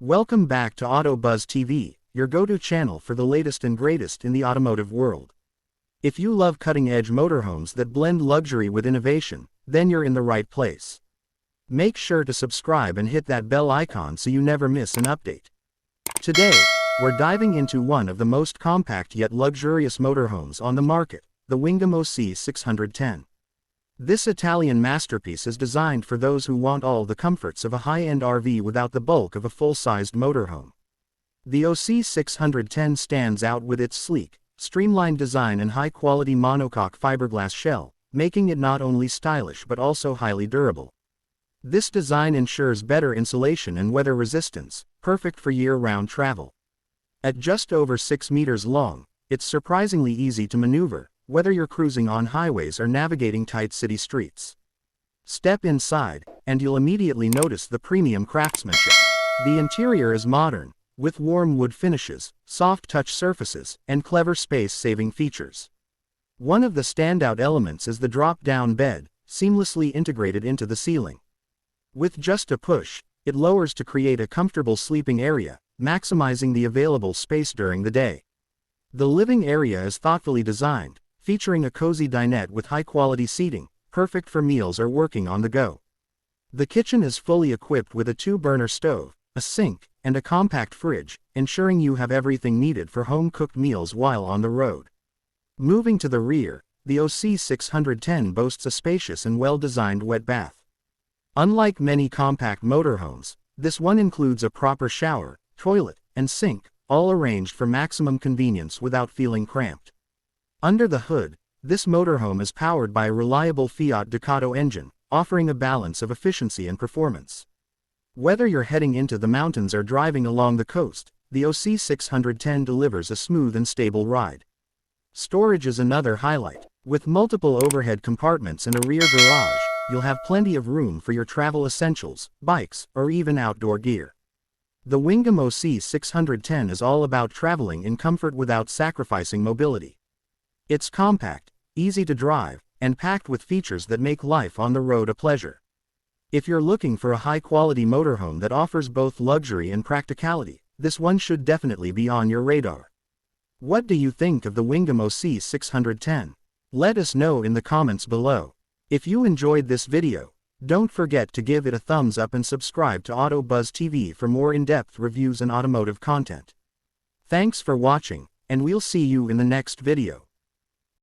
Welcome back to Auto Buzz TV, your go-to channel for the latest and greatest in the automotive world. If you love cutting-edge motorhomes that blend luxury with innovation, then you're in the right place. Make sure to subscribe and hit that bell icon so you never miss an update. Today, we're diving into one of the most compact yet luxurious motorhomes on the market, the Wingamm Oasi 610. This Italian masterpiece is designed for those who want all the comforts of a high-end RV without the bulk of a full-sized motorhome. The Oasi 610 stands out with its sleek, streamlined design and high-quality monocoque fiberglass shell, making it not only stylish but also highly durable. This design ensures better insulation and weather resistance, perfect for year-round travel. At just over 6 meters long, it's surprisingly easy to maneuver, whether you're cruising on highways or navigating tight city streets. Step inside, and you'll immediately notice the premium craftsmanship. The interior is modern, with warm wood finishes, soft touch surfaces, and clever space-saving features. One of the standout elements is the drop-down bed, seamlessly integrated into the ceiling. With just a push, it lowers to create a comfortable sleeping area, maximizing the available space during the day. The living area is thoughtfully designed, featuring a cozy dinette with high-quality seating, perfect for meals or working on the go. The kitchen is fully equipped with a 2-burner stove, a sink, and a compact fridge, ensuring you have everything needed for home-cooked meals while on the road. Moving to the rear, the Oasi 610 boasts a spacious and well-designed wet bath. Unlike many compact motorhomes, this one includes a proper shower, toilet, and sink, all arranged for maximum convenience without feeling cramped. Under the hood, this motorhome is powered by a reliable Fiat Ducato engine, offering a balance of efficiency and performance. Whether you're heading into the mountains or driving along the coast, the Oasi 610 delivers a smooth and stable ride. Storage is another highlight. With multiple overhead compartments and a rear garage, you'll have plenty of room for your travel essentials, bikes, or even outdoor gear. The Wingamm Oasi 610 is all about traveling in comfort without sacrificing mobility. It's compact, easy to drive, and packed with features that make life on the road a pleasure. If you're looking for a high-quality motorhome that offers both luxury and practicality, this one should definitely be on your radar. What do you think of the Wingamm Oasi 610? Let us know in the comments below. If you enjoyed this video, don't forget to give it a thumbs up and subscribe to Auto Buzz TV for more in-depth reviews and automotive content. Thanks for watching, and we'll see you in the next video.